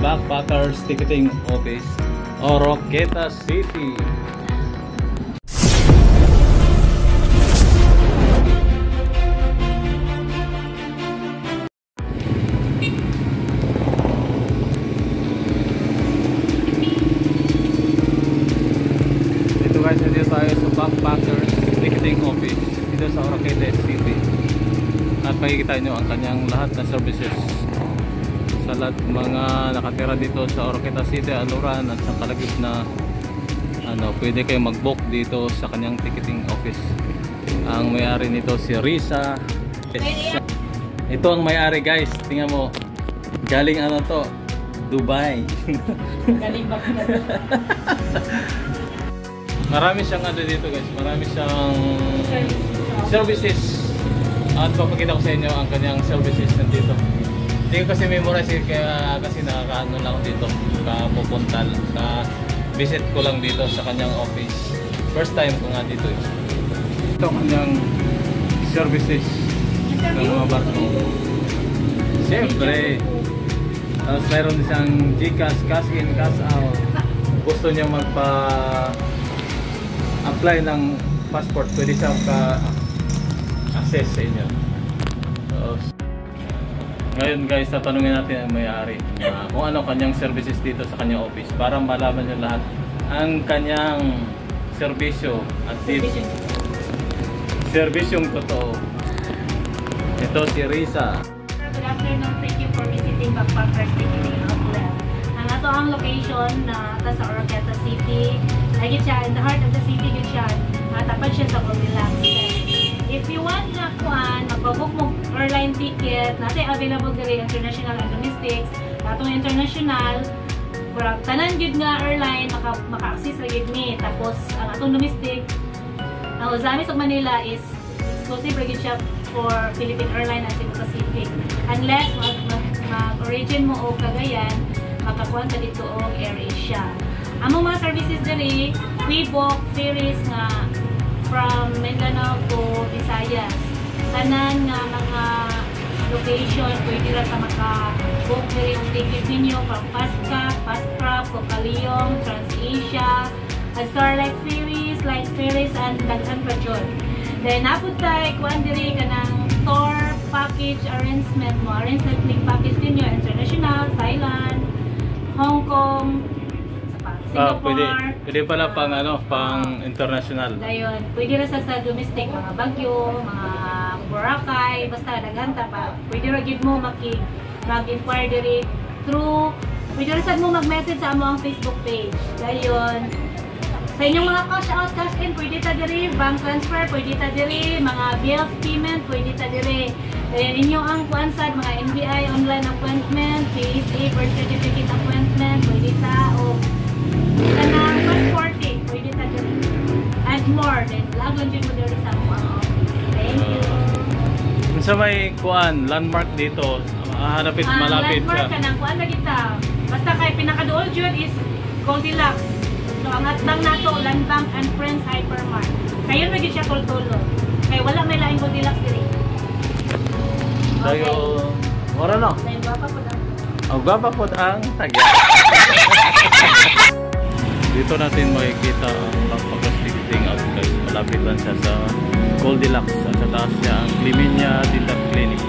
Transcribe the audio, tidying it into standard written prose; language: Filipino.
Backpackers Ticketing Office, Oroqueta City. Dito guys, dito tayo sa Backpackers Ticketing Office dito sa Oroqueta City. At makikita nyo ang kanyang lahat na services sa lahat mga nakatira dito sa Oroqueta City, Aluran at sa kalagip na pwede kayo mag-book dito sa kanyang ticketing office. Ang may-ari nito si Risa. Ito ang may-ari guys, tingnan mo, galing to, Dubai. Galing ba? Marami siyang dito guys, marami siyang services. At papakita ko sa inyo ang kanyang services nandito. Hindi ko kasi memorize kaya kasi nakakaano lang dito, pupunta visit ko lang dito sa kanyang office. First time ko nga dito eh. Ito kanyang services ng mga barko. Siyempre, tapos mayroon siyang GCash, cash in, cash out. Gusto niya magpa-apply ng passport, pwede siyang access sa inyo. So, ngayon guys, tatanungin natin ang may-ari kung ano kanyang services dito sa kanyang office para malaman nyo lahat ang kanyang serbisyo at serbisyong totoo. Ito si Risa. Good afternoon, thank you for visiting Backpackers Ticketing Outlet. Ang ato ang location na sa Oroqueta City. Lagi siya in the heart of the city, yun siya. Tapat siya sa Goldilocks. If you want na magpabook mo airline ticket, natin available diri international and domestic. Atong international, tanan gyud nga airline maka-access ra gyud ni. Tapos ang atong domestic, ang Ozamis of Manila is exclusive ra gyud siya for Philippine Airlines at Cebu Pacific. Unless mag-origin mo o Cagayan, makakuha ka dito og AirAsia. Among mga services diri, we book ferries nga from Mindanao to Visayas. Tanan nga mga location, pwede ra ka maka-book diri ang ticket ninyo from Pasca, Pascrap, Cocaliong, TransAsia, Starlight Ferries, Light Ferries, and daghan pa dyan. Then napunta kuan diri ka ng tour package arrangement mo. Arrangement package ninyo, international, Thailand, Hong Kong, Singapore. Pwede pala pang international. Dayon, pwede ra sa domestic, mga Baguio, mga Boracay, basta daghanta pa. Pwede ra gid mo mag-inquire diri through, pwede ra sad mo mag-message sa among Facebook page. Dayon, sa inyong mga cash out, cash in, pwede ta diri, bank transfer, pwede ta diri, mga bills payment, pwede ta diri. Dayon inyo ang kuansad, mga NBI online appointment, PSA birth certificate appointment, pwede ta o kanang passporting, pwede ta diri. And more, then lagon dyan mo diri sa mga office. Thank you. Sa may landmark dito, hanapit malapit landmark sa... ka ng kuan na kita. Basta kay pinakaduol dyan is Goldilocks. So ang atbang nato, Land Bank and Friends Hypermart. Kayo na siya tultulo. Kaya wala may laing Goldilocks diri. Tayo, wala no? Dahil gwapa po lang. Ang gwapa po ang tagya. Dito natin makikita ang Backpackers Ticketing Outlet. Malapit lang siya sa Goldilocks. Sa taas niya ang Cleminia Dental Clinic.